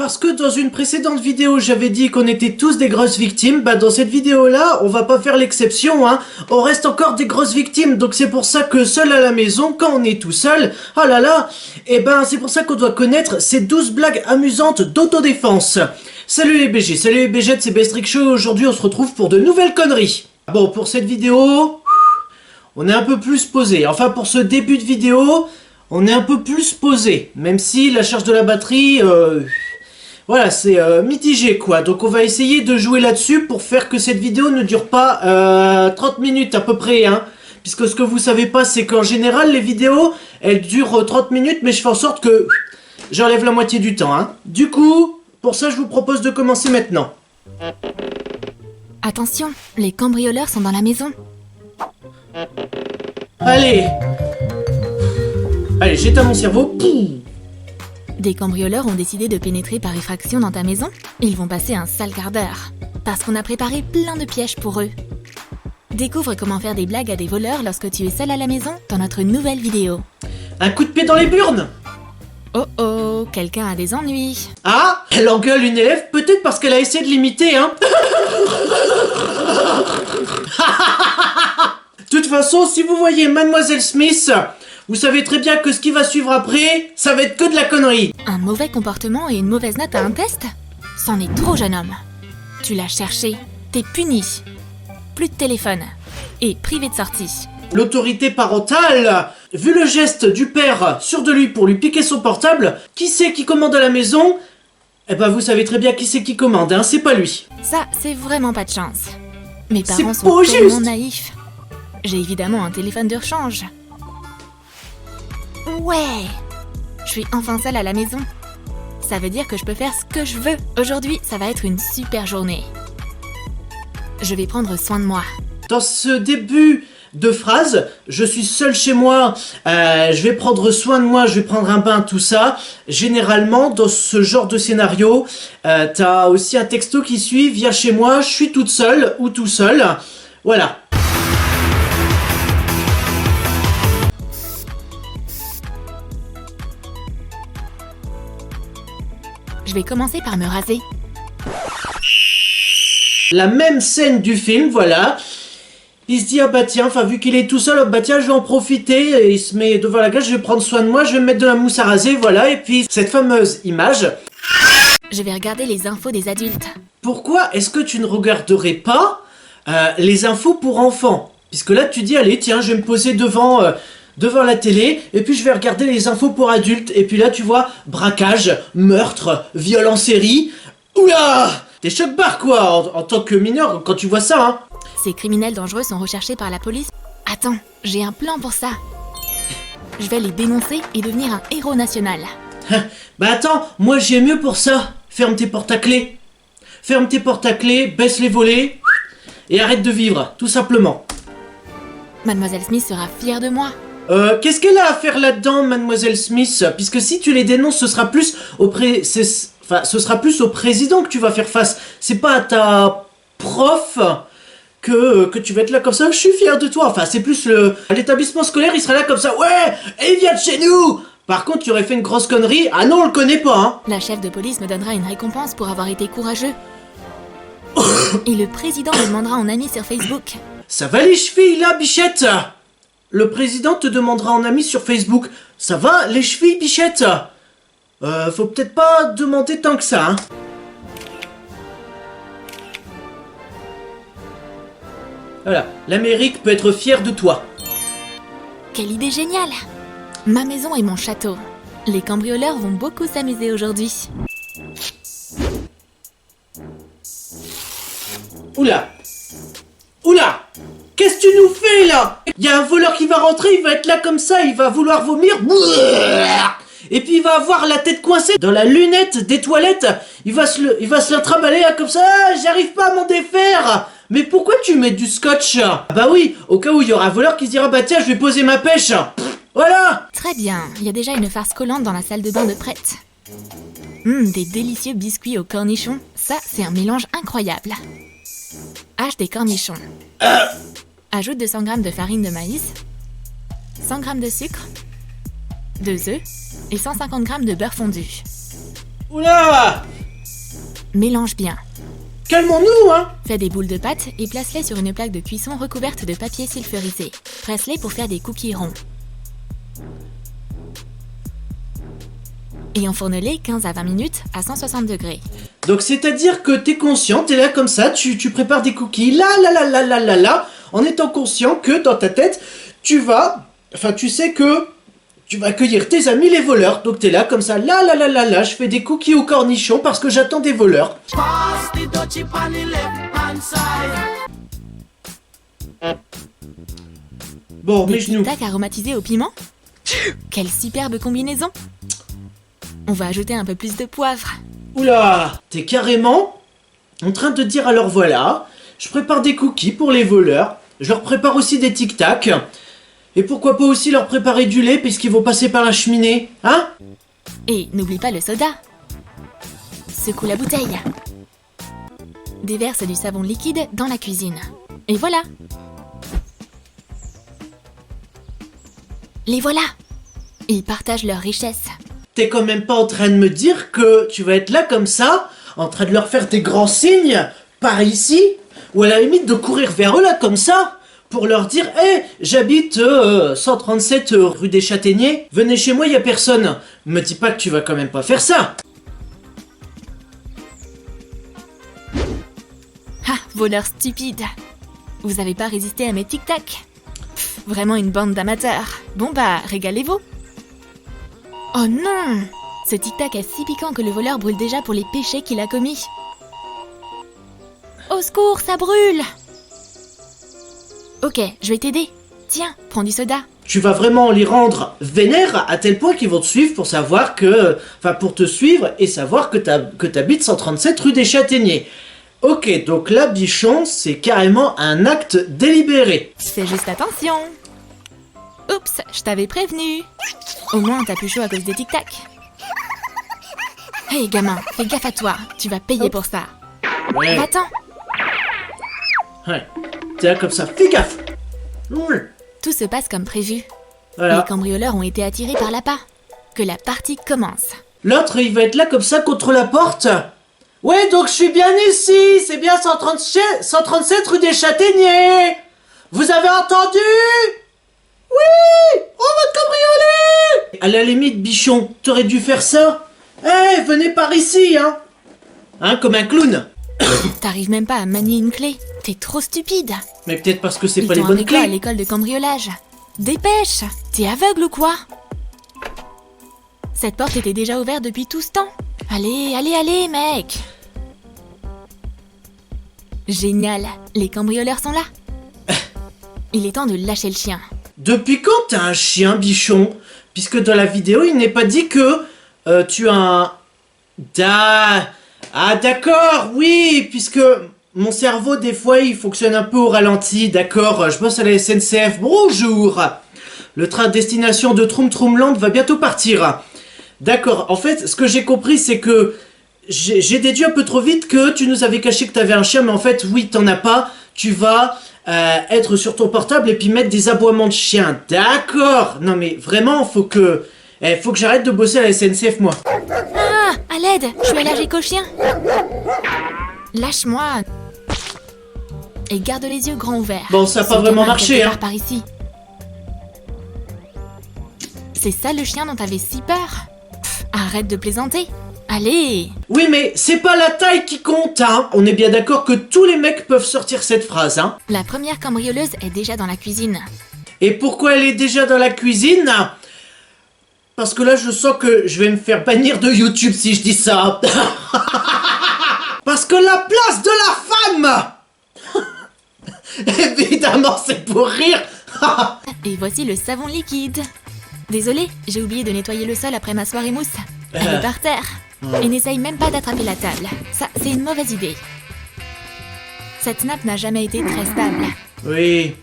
parce que dans une précédente vidéo, j'avais dit qu'on était tous des grosses victimes, bah dans cette vidéo-là, on va pas faire l'exception, hein. On reste encore des grosses victimes, donc c'est pour ça que seul à la maison, quand on est tout seul, oh là là, et ben c'est pour ça qu'on doit connaître ces 12 blagues amusantes d'autodéfense. Salut les BG, salut les BG, c'est Bestrick Show, aujourd'hui on se retrouve pour de nouvelles conneries. Bon, pour cette vidéo, on est un peu plus posé, enfin pour ce début de vidéo, on est un peu plus posé, même si la charge de la batterie, voilà, c'est mitigé quoi. Donc on va essayer de jouer là-dessus pour faire que cette vidéo ne dure pas 30 minutes à peu près, hein. Puisque ce que vous savez pas, c'est qu'en général, les vidéos, elles durent 30 minutes, mais je fais en sorte que j'enlève la moitié du temps, hein. Du coup, pour ça, je vous propose de commencer maintenant. Attention, les cambrioleurs sont dans la maison. Allez, j'éteins mon cerveau. Pouh. Des cambrioleurs ont décidé de pénétrer par effraction dans ta maison. Ils vont passer un sale quart d'heure, parce qu'on a préparé plein de pièges pour eux. Découvre comment faire des blagues à des voleurs lorsque tu es seul à la maison dans notre nouvelle vidéo. Un coup de pied dans les burnes. Oh oh, quelqu'un a des ennuis. Ah, elle engueule une élève, peut-être parce qu'elle a essayé de l'imiter, hein. De toute façon, si vous voyez Mademoiselle Smith, vous savez très bien que ce qui va suivre après, ça va être que de la connerie. Un mauvais comportement et une mauvaise note à un test? C'en est trop, jeune homme. Tu l'as cherché, t'es puni. Plus de téléphone. Et privé de sortie. L'autorité parentale, vu le geste du père sûr de lui pour lui piquer son portable, qui c'est qui commande à la maison? Eh ben vous savez très bien qui c'est qui commande, hein, c'est pas lui. Ça, c'est vraiment pas de chance. Mes C'est parents pas sont tellement juste. naïfs. J'ai évidemment un téléphone de rechange. Ouais! Je suis enfin seule à la maison. Ça veut dire que je peux faire ce que je veux. Aujourd'hui, ça va être une super journée. Je vais prendre soin de moi. Dans ce début de phrase, je suis seul chez moi, je vais prendre soin de moi, je vais prendre un bain, tout ça. Généralement, dans ce genre de scénario, t'as aussi un texto qui suit, viens chez moi, je suis toute seule ou tout seul. Voilà. Je vais commencer par me raser. La même scène du film, voilà. Il se dit, ah bah tiens, enfin vu qu'il est tout seul, ah bah tiens, je vais en profiter. Et il se met devant la glace, je vais prendre soin de moi, je vais me mettre de la mousse à raser, voilà. Et puis, cette fameuse image. Je vais regarder les infos des adultes. Pourquoi est-ce que tu ne regarderais pas les infos pour enfants? Puisque là, tu dis, allez, tiens, je vais me poser devant la télé, et puis je vais regarder les infos pour adultes. Et puis là, tu vois, braquage, meurtre, viol en série. Oula! T'es choc-barre, quoi, en tant que mineur, quand tu vois ça, hein. Ces criminels dangereux sont recherchés par la police. Attends, j'ai un plan pour ça. Je vais les dénoncer et devenir un héros national. Bah attends, moi j'ai mieux pour ça. Ferme tes portes à clés. Ferme tes portes à clés, baisse les volets, et arrête de vivre, tout simplement. Mademoiselle Smith sera fière de moi. Qu'est-ce qu'elle a à faire là-dedans, Mademoiselle Smith? Puisque si tu les dénonces, ce sera plus au président que tu vas faire face. C'est pas à ta prof que tu vas être là comme ça. Je suis fier de toi. Enfin, c'est plus l'établissement scolaire, il sera là comme ça. Ouais, et il vient de chez nous. Par contre, tu aurais fait une grosse connerie. Ah non, on le connaît pas, hein. La chef de police me donnera une récompense pour avoir été courageux. Et le président me demandera en ami sur Facebook. Ça va les chevilles là, Bichette? Le président te demandera en ami sur Facebook. Ça va les chevilles, Bichette? Faut peut-être pas demander tant que ça, hein. Voilà, l'Amérique peut être fière de toi. Quelle idée géniale! Ma maison et mon château. Les cambrioleurs vont beaucoup s'amuser aujourd'hui. Oula! Oula! Qu'est-ce que tu nous fais là? Il y a un voleur qui va rentrer, il va être là comme ça, il va vouloir vomir. Et puis il va avoir la tête coincée dans la lunette des toilettes. Il va se la trimballer là, comme ça. Ah, j'arrive pas à m'en défaire. Mais pourquoi tu mets du scotch? Bah oui, au cas où il y aura un voleur qui se dira bah tiens, je vais poser ma pêche. Voilà. Très bien, il y a déjà une farce collante dans la salle de bain de prête. Des délicieux biscuits aux cornichons. Ça, c'est un mélange incroyable. Hache des cornichons. Ajoute 200 g de farine de maïs, 100 g de sucre, 2 œufs et 150 g de beurre fondu. Oula! Mélange bien. Calmons-nous, hein! Fais des boules de pâte et place-les sur une plaque de cuisson recouverte de papier sulfurisé. Presse-les pour faire des cookies ronds. Et enfourne-les 15 à 20 minutes à 160 degrés. Donc c'est-à-dire que t'es conscient, t'es là comme ça, tu prépares des cookies, là, en étant conscient que dans ta tête, tu sais que tu vas accueillir tes amis les voleurs. Donc t'es là comme ça, là, je fais des cookies au cornichon parce que j'attends des voleurs. Bon, mes Des genoux. tic-tac aromatisés au piment. Quelle superbe combinaison! On va ajouter un peu plus de poivre. Oula, t'es carrément en train de dire alors voilà, je prépare des cookies pour les voleurs, je leur prépare aussi des tic-tac, et pourquoi pas aussi leur préparer du lait puisqu'ils vont passer par la cheminée, hein? Et n'oublie pas le soda. Secoue la bouteille. Déverse du savon liquide dans la cuisine. Et voilà. Les voilà. Ils partagent leur richesse. T'es quand même pas en train de me dire que tu vas être là comme ça, en train de leur faire des grands signes, par ici, ou à la limite de courir vers eux là comme ça, pour leur dire « Hé, j'habite 137 rue des Châtaigniers, venez chez moi, y a personne. » Me dis pas que tu vas quand même pas faire ça. Ah, voleurs stupides. Vous avez pas résisté à mes tic-tac. Vraiment une bande d'amateurs. Bon bah, régalez-vous. Oh non! Ce tic-tac est si piquant que le voleur brûle déjà pour les péchés qu'il a commis. Au secours, ça brûle! Ok, je vais t'aider. Tiens, prends du soda. Tu vas vraiment les rendre vénères à tel point qu'ils vont te suivre pour savoir que... Enfin, pour te suivre et savoir que t'habites 137 rue des Châtaigniers. Ok, donc là, Bichon, c'est carrément un acte délibéré. Fais juste attention. Oups, je t'avais prévenu. Au moins, t'as plus chaud à cause des tic-tac. Hey, gamin, fais gaffe à toi. Tu vas payer pour ça. Ouais, Va-t'en. ouais. T'es là comme ça, fais gaffe. Tout se passe comme prévu. Voilà. Les cambrioleurs ont été attirés par l'appât. Que la partie commence. L'autre, il va être là comme ça contre la porte. Ouais, donc je suis bien ici. C'est bien 137 rue des Châtaigniers. Vous avez entendu? Oui, on va te cambrioler. À la limite, Bichon, t'aurais dû faire ça. Eh, venez par ici, hein. Hein, comme un clown. T'arrives même pas à manier une clé. T'es trop stupide. Mais peut-être parce que c'est Ils pas les t'ont bonnes appris quoi à clés. l'école de cambriolage? Dépêche! T'es aveugle ou quoi? Cette porte était déjà ouverte depuis tout ce temps. Allez, mec! Génial, les cambrioleurs sont là. Il est temps de lâcher le chien. Depuis quand t'as un chien, Bichon? Puisque dans la vidéo, il n'est pas dit que tu as un... Ah d'accord, oui, puisque mon cerveau, des fois, il fonctionne un peu au ralenti, d'accord, je bosse à la SNCF, bonjour. Le train à destination de Troum Troumland va bientôt partir. D'accord, en fait, ce que j'ai compris, c'est que j'ai déduit un peu trop vite que tu nous avais caché que t'avais un chien, mais en fait, oui, t'en as pas, tu vas être sur ton portable et puis mettre des aboiements de chien, d'accord. Non mais vraiment, faut que j'arrête de bosser à la SNCF, moi. Ah, à l'aide, je suis allergique aux chiens. Lâche-moi. Et garde les yeux grands ouverts. Bon, ça a pas C'est vraiment gamin marché, quelque hein. part par ici. C'est ça le chien dont t'avais si peur? Arrête de plaisanter. Allez! Oui, mais c'est pas la taille qui compte, hein. On est bien d'accord que tous les mecs peuvent sortir cette phrase, hein. La première cambrioleuse est déjà dans la cuisine. Et pourquoi elle est déjà dans la cuisine? Parce que là, je sens que je vais me faire bannir de YouTube si je dis ça. Parce que la place de la femme évidemment, c'est pour rire. Et voici le savon liquide. Désolé, j'ai oublié de nettoyer le sol après ma soirée mousse. Elle est par terre. Et n'essaye même pas d'attraper la table. Ça, c'est une mauvaise idée. Cette nappe n'a jamais été très stable. Oui.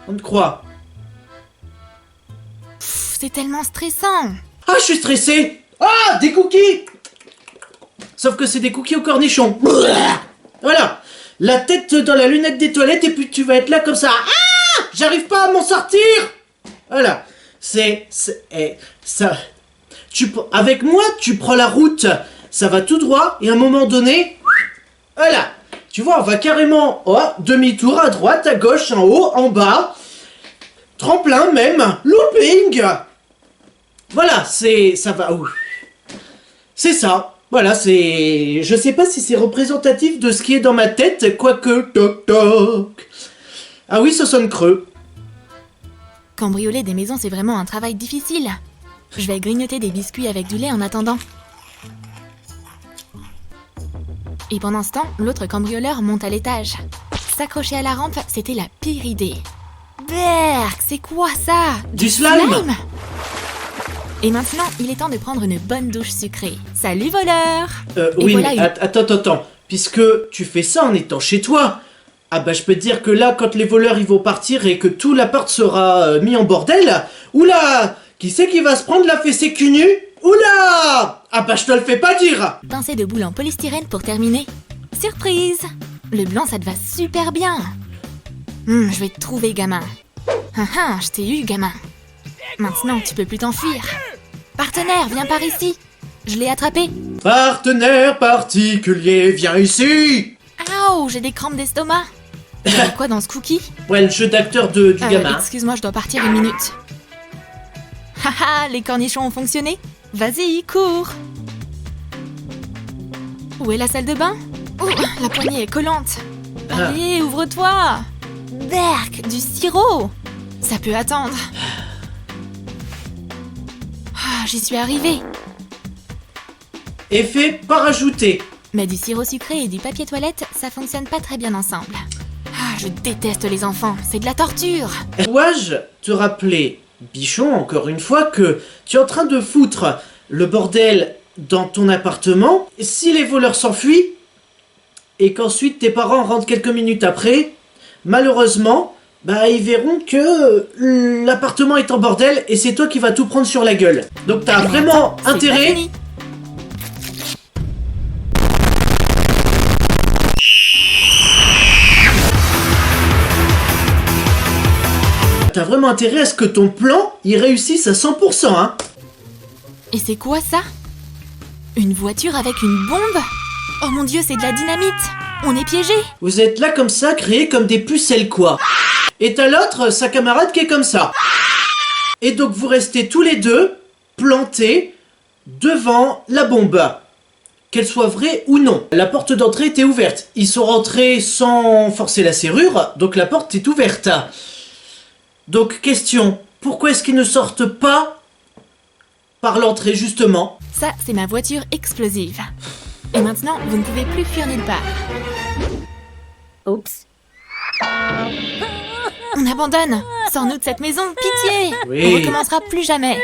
On te croit. C'est tellement stressant. Ah, je suis stressé. Ah, des cookies. Sauf que c'est des cookies au cornichon. Voilà. La tête dans la lunette des toilettes et puis tu vas être là comme ça. Ah, j'arrive pas à m'en sortir. Voilà. Ça. Avec moi, tu prends la route, ça va tout droit, et à un moment donné, voilà. Tu vois, on va carrément, demi-tour, à droite, à gauche, en haut, en bas, tremplin même, looping. Voilà, ça va, c'est ça. Voilà, je sais pas si c'est représentatif de ce qui est dans ma tête, quoique, toc toc. Ah oui, ça sonne creux. Cambrioler des maisons, c'est vraiment un travail difficile. Je vais grignoter des biscuits avec du lait en attendant. Et pendant ce temps, l'autre cambrioleur monte à l'étage. S'accrocher à la rampe, c'était la pire idée. Berk, c'est quoi ça? Du slime. Et maintenant, il est temps de prendre une bonne douche sucrée. Salut voleur! Oui, voilà mais attends. Puisque tu fais ça en étant chez toi, ah bah je peux te dire que là, quand les voleurs ils vont partir et que tout l'appart sera mis en bordel, oula! Qui c'est qui va se prendre la fessée cul nu? Oula! Ah bah je te le fais pas dire! Pincée de boules en polystyrène pour terminer. Surprise! Le blanc, ça te va super bien. Je vais te trouver, gamin. Je t'ai eu, gamin. Maintenant, tu peux plus t'enfuir. Partenaire, viens par ici. Je l'ai attrapé. Partenaire particulier, viens ici! Aouh, j'ai des crampes d'estomac. Il y a quoi dans ce cookie? Ouais, le jeu d'acteur du gamin. Excuse-moi, je dois partir 1 minute. Haha, les cornichons ont fonctionné. Vas-y, cours. Où est la salle de bain? Oh, la poignée est collante. Allez, ouvre-toi. Berk, du sirop. Ça peut attendre. J'y suis arrivée. Effet pas rajouté. Mais du sirop sucré et du papier toilette, ça fonctionne pas très bien ensemble. Je déteste les enfants, c'est de la torture. Dois-je te rappeler, Bichon, encore une fois, que tu es en train de foutre le bordel dans ton appartement. Si les voleurs s'enfuient, et qu'ensuite tes parents rentrent quelques minutes après, malheureusement, ils verront que l'appartement est en bordel et c'est toi qui vas tout prendre sur la gueule. Donc t'as vraiment intérêt... T'as vraiment intérêt à ce que ton plan, il réussisse à 100%, hein. Et c'est quoi ça? Une voiture avec une bombe? Oh mon dieu, c'est de la dynamite! On est piégés! Vous êtes là comme ça, créés comme des pucelles, quoi. Et t'as l'autre, sa camarade, qui est comme ça. Et donc vous restez tous les deux plantés devant la bombe. Qu'elle soit vraie ou non. La porte d'entrée était ouverte. Ils sont rentrés sans forcer la serrure, donc la porte est ouverte. Donc, question, pourquoi est-ce qu'ils ne sortent pas par l'entrée, justement? Ça, c'est ma voiture explosive. Et maintenant, vous ne pouvez plus fuir nulle part. Oups. On abandonne. Sors-nous de cette maison, pitié. Oui. On recommencera plus jamais.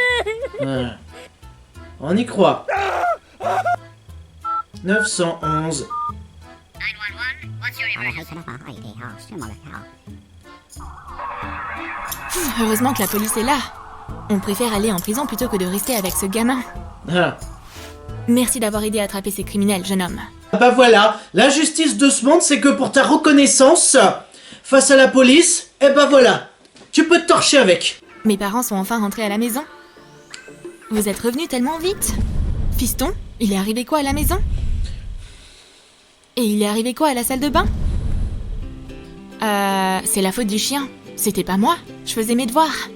On y croit. 911. Heureusement que la police est là. On préfère aller en prison plutôt que de rester avec ce gamin. Merci d'avoir aidé à attraper ces criminels, jeune homme. Bah voilà, la justice de ce monde, c'est que pour ta reconnaissance face à la police, voilà, tu peux te torcher avec. Mes parents sont enfin rentrés à la maison. Vous êtes revenus tellement vite. Fiston, il est arrivé quoi à la maison? Et il est arrivé quoi à la salle de bain? C'est la faute du chien. C'était pas moi, je faisais mes devoirs.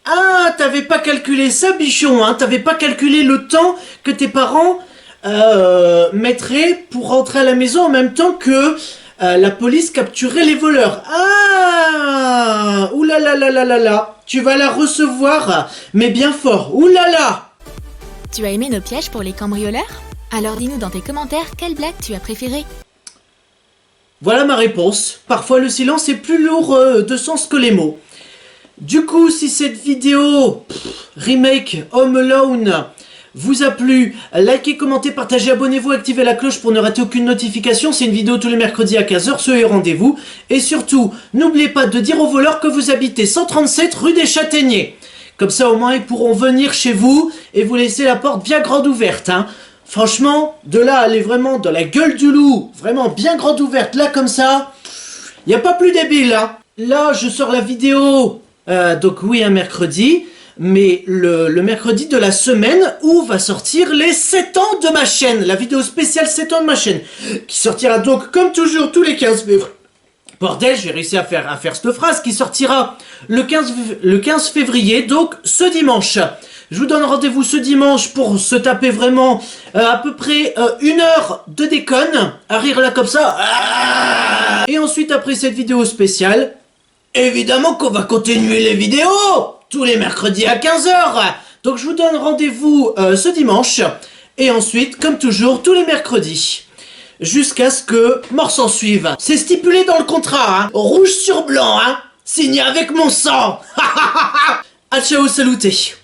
Ah, t'avais pas calculé ça, Bichon, hein? T'avais pas calculé le temps que tes parents mettraient pour rentrer à la maison en même temps que la police capturait les voleurs. Ah! Oulala, tu vas la recevoir, mais bien fort. Oulala! Tu as aimé nos pièges pour les cambrioleurs? Alors dis-nous dans tes commentaires quelle blague tu as préférée. Voilà ma réponse. Parfois le silence est plus lourd de sens que les mots. Du coup, si cette vidéo remake Home Alone vous a plu, likez, commentez, partagez, abonnez-vous, activez la cloche pour ne rater aucune notification. C'est une vidéo tous les mercredis à 15h, soyez au rendez-vous. Et surtout, n'oubliez pas de dire aux voleurs que vous habitez 137 rue des Châtaigniers. Comme ça au moins ils pourront venir chez vous et vous laisser la porte bien grande ouverte, hein. Franchement, de là à aller vraiment dans la gueule du loup, vraiment bien grande ouverte, là comme ça, y a pas plus débile, hein. Là, je sors la vidéo, donc oui, un mercredi. mais le mercredi de la semaine où va sortir les 7 ans de ma chaîne, la vidéo spéciale 7 ans de ma chaîne, qui sortira donc comme toujours tous les 15 février. Bordel, j'ai réussi à faire cette phrase, qui sortira le 15 février, donc ce dimanche. Je vous donne rendez-vous ce dimanche pour se taper vraiment à peu près 1 heure de déconne, à rire là comme ça. Et ensuite, après cette vidéo spéciale, évidemment qu'on va continuer les vidéos tous les mercredis à 15h. Donc je vous donne rendez-vous ce dimanche. Et ensuite, comme toujours, tous les mercredis. Jusqu'à ce que mort s'en suive. C'est stipulé dans le contrat, hein. Rouge sur blanc, hein. Signé avec mon sang. Ah, ciao, saluté.